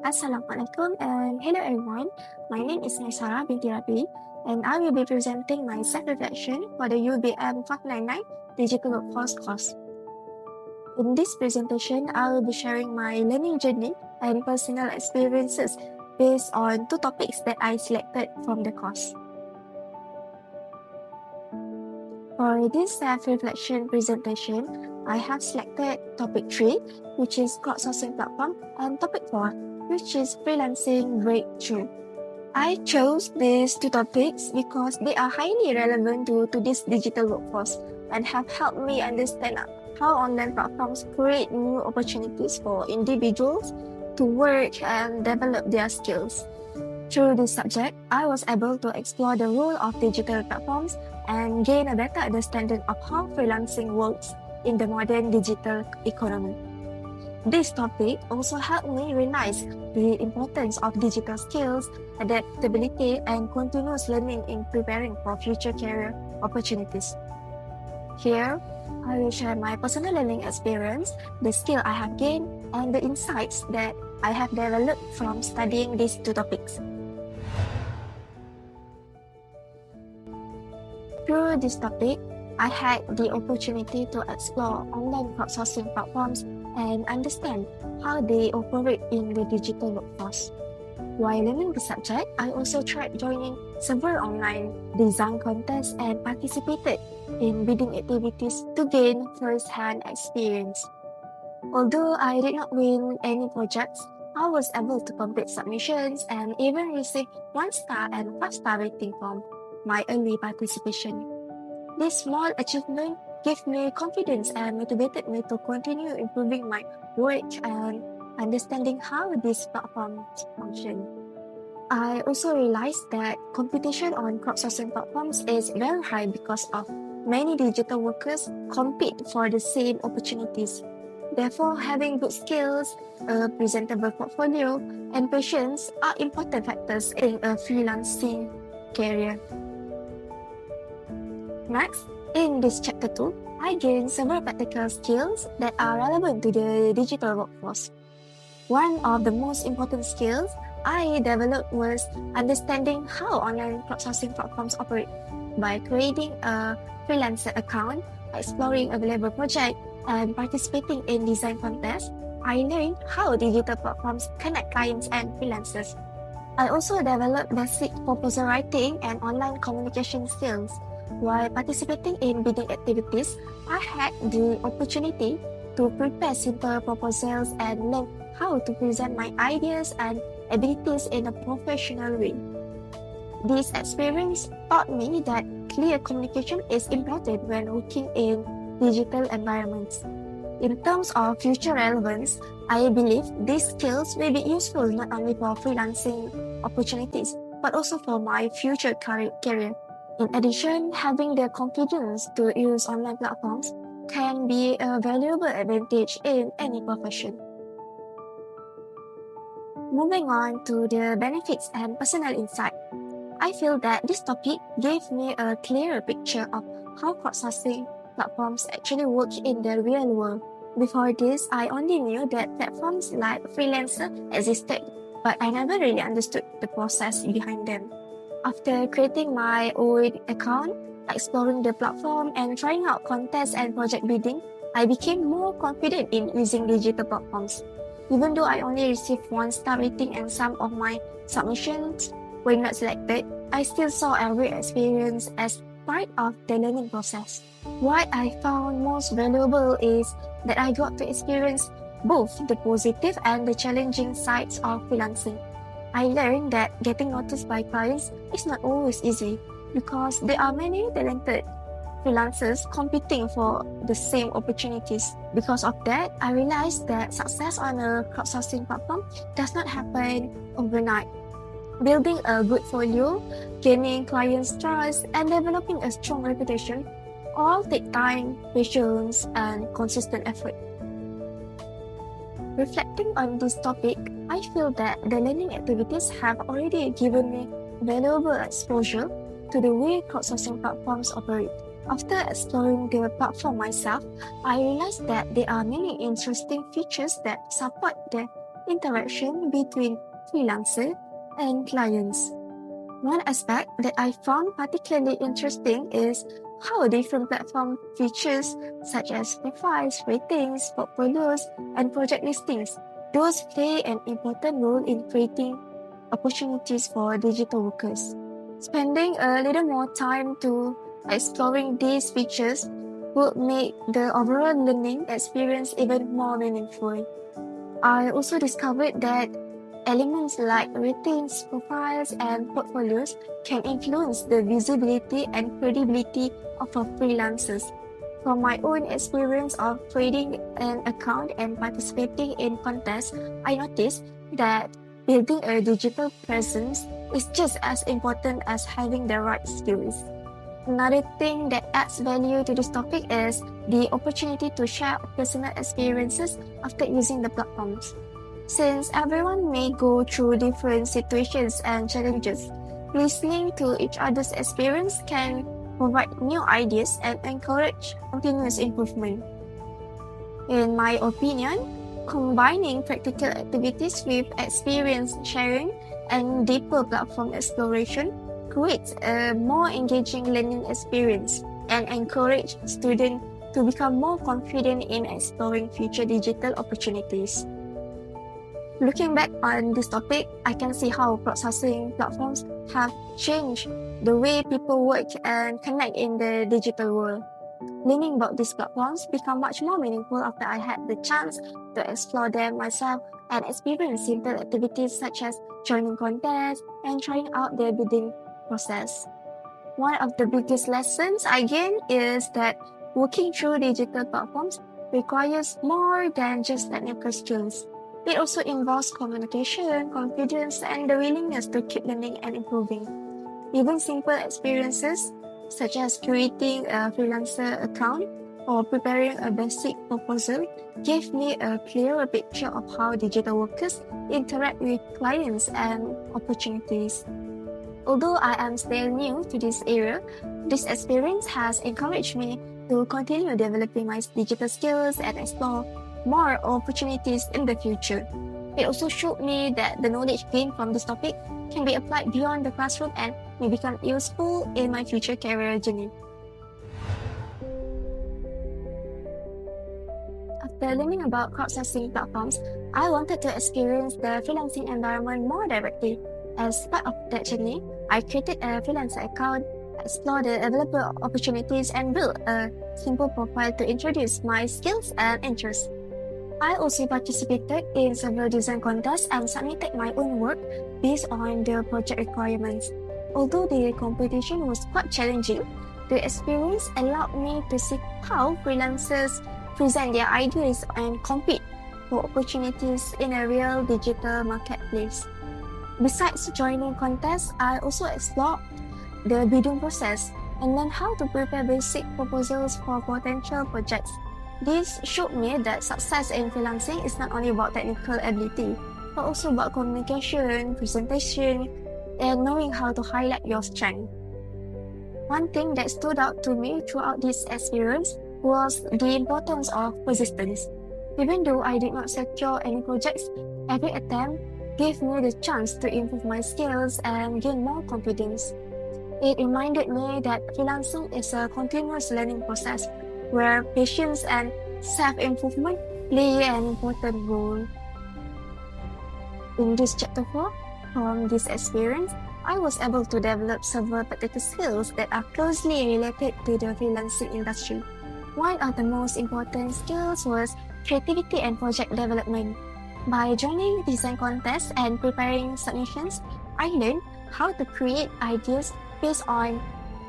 Assalamualaikum and hello everyone. My name is Naisara binti Rabi and I will be presenting my self-reflection for the UBM599 Digital Workforce course. In this presentation, I will be sharing my learning journey and personal experiences based on two topics that I selected from the course. For this self-reflection presentation, I have selected topic 3, which is crowdsourcing platform, and topic 4, which is freelancing breakthrough. I chose these two topics because they are highly relevant to today's digital workforce and have helped me understand how online platforms create new opportunities for individuals to work and develop their skills. Through this subject, I was able to explore the role of digital platforms and gain a better understanding of how freelancing works in the modern digital economy. This topic also helped me realize the importance of digital skills, adaptability, and continuous learning in preparing for future career opportunities. Here, I will share my personal learning experience, the skill I have gained, and the insights that I have developed from studying these two topics. Through this topic, I had the opportunity to explore online crowdsourcing platforms and understand how they operate in the digital workforce. While learning the subject, I also tried joining several online design contests and participated in bidding activities to gain first-hand experience. Although I did not win any projects, I was able to complete submissions and even receive 1-star and 5-star rating from my early participation. This small achievement gave me confidence and motivated me to continue improving my work and understanding how these platforms function. I also realized that competition on crowdsourcing platforms is very high because of many digital workers compete for the same opportunities. Therefore, having good skills, a presentable portfolio, and patience are important factors in a freelancing career. Next, in this chapter 2, I gained several practical skills that are relevant to the digital workforce. One of the most important skills I developed was understanding how online crowdsourcing platforms operate. By creating a freelancer account, exploring available projects, and participating in design contests, I learned how digital platforms connect clients and freelancers. I also developed basic proposal writing and online communication skills. While participating in bidding activities, I had the opportunity to prepare simple proposals and learn how to present my ideas and abilities in a professional way. This experience taught me that clear communication is important when working in digital environments. In terms of future relevance, I believe these skills will be useful not only for freelancing opportunities, but also for my future career. In addition, having the confidence to use online platforms can be a valuable advantage in any profession. Moving on to the benefits and personal insight, I feel that this topic gave me a clearer picture of how crowdsourcing platforms actually work in the real world. Before this, I only knew that platforms like Freelancer existed, but I never really understood the process behind them. After creating my own account, exploring the platform, and trying out contests and project bidding, I became more confident in using digital platforms. Even though I only received 1-star rating and some of my submissions were not selected, I still saw every experience as part of the learning process. What I found most valuable is that I got to experience both the positive and the challenging sides of freelancing. I learned that getting noticed by clients is not always easy because there are many talented freelancers competing for the same opportunities. Because of that, I realized that success on a crowdsourcing platform does not happen overnight. Building a good portfolio, gaining clients' trust, and developing a strong reputation all take time, patience, and consistent effort. Reflecting on this topic, I feel that the learning activities have already given me valuable exposure to the way crowdsourcing platforms operate. After exploring the platform myself, I realized that there are many interesting features that support the interaction between freelancers and clients. One aspect that I found particularly interesting is how different platform features such as profiles, ratings, portfolios, and project listings, those play an important role in creating opportunities for digital workers. Spending a little more time to exploring these features would make the overall learning experience even more meaningful. I also discovered that elements like ratings, profiles, and portfolios can influence the visibility and credibility of our freelancers. From my own experience of creating an account and participating in contests, I noticed that building a digital presence is just as important as having the right skills. Another thing that adds value to this topic is the opportunity to share personal experiences after using the platforms. Since everyone may go through different situations and challenges, listening to each other's experience can provide new ideas and encourage continuous improvement. In my opinion, combining practical activities with experience sharing and deeper platform exploration creates a more engaging learning experience and encourage students to become more confident in exploring future digital opportunities. Looking back on this topic, I can see how crowdsourcing platforms have changed the way people work and connect in the digital world. Learning about these platforms became much more meaningful after I had the chance to explore them myself and experience simple activities such as joining contests and trying out their bidding process. One of the biggest lessons I gained is that working through digital platforms requires more than just technical skills. It also involves communication, confidence, and the willingness to keep learning and improving. Even simple experiences, such as creating a freelancer account or preparing a basic proposal, gave me a clearer picture of how digital workers interact with clients and opportunities. Although I am still new to this area, this experience has encouraged me to continue developing my digital skills and explore more opportunities in the future. It also showed me that the knowledge gained from this topic can be applied beyond the classroom and may become useful in my future career journey. After learning about crowdsourcing platforms, I wanted to experience the freelancing environment more directly. As part of that journey, I created a freelancer account, explored the available opportunities, and built a simple profile to introduce my skills and interests. I also participated in several design contests and submitted my own work based on the project requirements. Although the competition was quite challenging, the experience allowed me to see how freelancers present their ideas and compete for opportunities in a real digital marketplace. Besides joining contests, I also explored the bidding process and learned how to prepare basic proposals for potential projects. This showed me that success in freelancing is not only about technical ability, but also about communication, presentation, and knowing how to highlight your strength. One thing that stood out to me throughout this experience was the importance of persistence. Even though I did not secure any projects, every attempt gave me the chance to improve my skills and gain more confidence. It reminded me that freelancing is a continuous learning process where patience and self-improvement play an important role. In this chapter 4, from this experience, I was able to develop several practical skills that are closely related to the freelancing industry. One of the most important skills was creativity and project development. By joining design contests and preparing submissions, I learned how to create ideas based on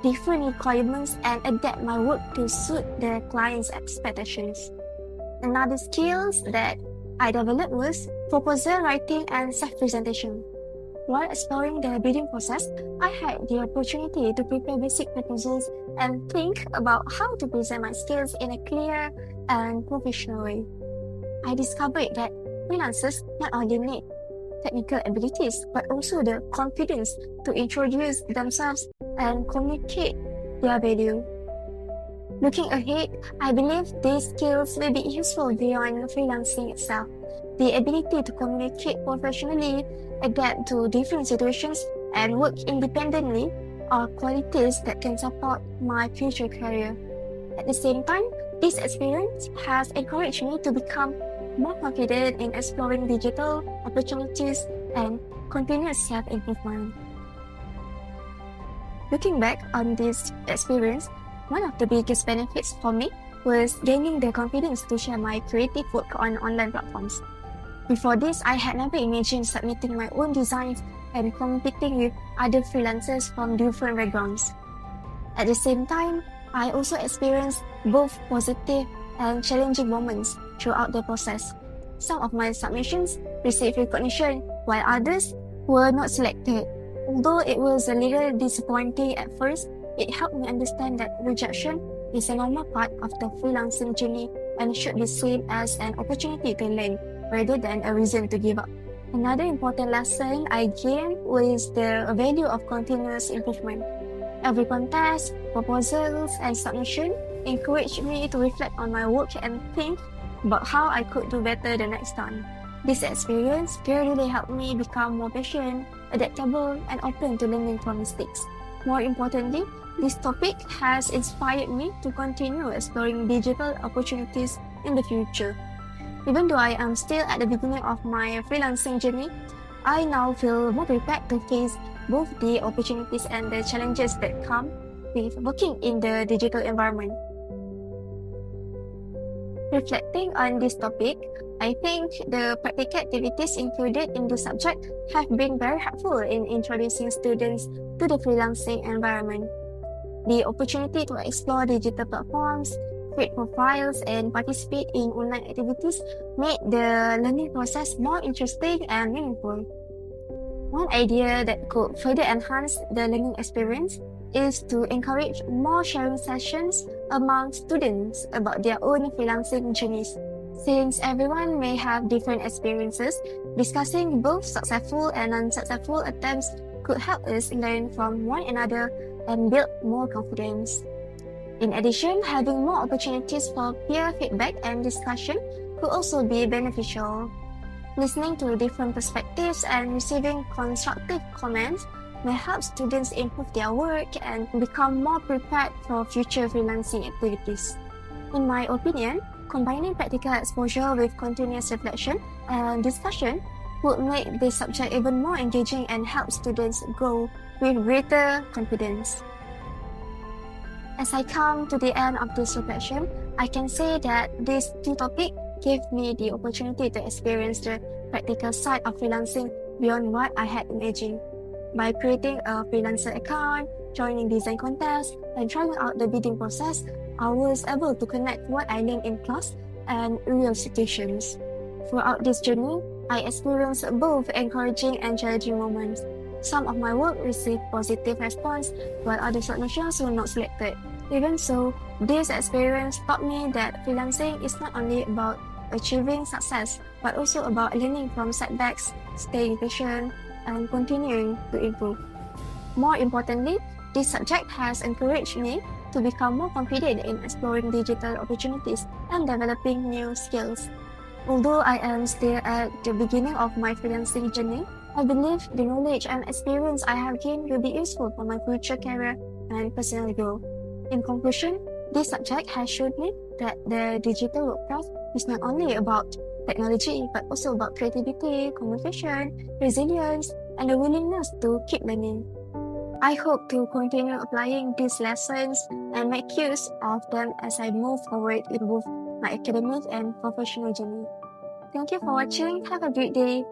different requirements and adapt my work to suit the client's expectations. Another skills that I developed was proposal writing and self-presentation. While exploring the bidding process, I had the opportunity to prepare basic proposals and think about how to present my skills in a clear and professional way. I discovered that freelancers not only need technical abilities, but also the confidence to introduce themselves and communicate their value. Looking ahead, I believe these skills will be useful beyond freelancing itself. The ability to communicate professionally, adapt to different situations, and work independently are qualities that can support my future career. At the same time, this experience has encouraged me to become more confident in exploring digital opportunities and continuous self-improvement. Looking back on this experience, one of the biggest benefits for me was gaining the confidence to share my creative work on online platforms. Before this, I had never imagined submitting my own designs and competing with other freelancers from different backgrounds. At the same time, I also experienced both positive and challenging moments throughout the process. Some of my submissions received recognition, while others were not selected. Although it was a little disappointing at first, it helped me understand that rejection is a normal part of the freelancing journey and should be seen as an opportunity to learn rather than a reason to give up. Another important lesson I gained was the value of continuous improvement. Every contest, proposals, and submission encouraged me to reflect on my work and think about how I could do better the next time. This experience gradually helped me become more patient, adaptable, and open to learning from mistakes. More importantly, this topic has inspired me to continue exploring digital opportunities in the future. Even though I am still at the beginning of my freelancing journey, I now feel more prepared to face both the opportunities and the challenges that come with working in the digital environment. Reflecting on this topic, I think the practical activities included in the subject have been very helpful in introducing students to the freelancing environment. The opportunity to explore digital platforms, create profiles, and participate in online activities made the learning process more interesting and meaningful. One idea that could further enhance the learning experience is to encourage more sharing sessions among students about their own freelancing journeys. Since everyone may have different experiences, discussing both successful and unsuccessful attempts could help us learn from one another and build more confidence. In addition, having more opportunities for peer feedback and discussion could also be beneficial. Listening to different perspectives and receiving constructive comments may help students improve their work and become more prepared for future freelancing activities. In my opinion, combining practical exposure with continuous reflection and discussion would make this subject even more engaging and help students grow with greater confidence. As I come to the end of this reflection, I can say that these two topics gave me the opportunity to experience the practical side of freelancing beyond what I had imagined. By creating a freelancer account, joining design contests, and trying out the bidding process, I was able to connect what I learned in class and real situations. Throughout this journey, I experienced both encouraging and challenging moments. Some of my work received positive response, while other submissions were not selected. Even so, this experience taught me that freelancing is not only about achieving success, but also about learning from setbacks, staying patient, and continuing to improve. More importantly, this subject has encouraged me to become more confident in exploring digital opportunities and developing new skills. Although I am still at the beginning of my freelancing journey, I believe the knowledge and experience I have gained will be useful for my future career and personal growth. In conclusion, this subject has shown me that the digital workplace is not only about technology, but also about creativity, communication, resilience, and the willingness to keep learning. I hope to continue applying these lessons and make use of them as I move forward in both my academic and professional journey. Thank you for watching. Have a great day.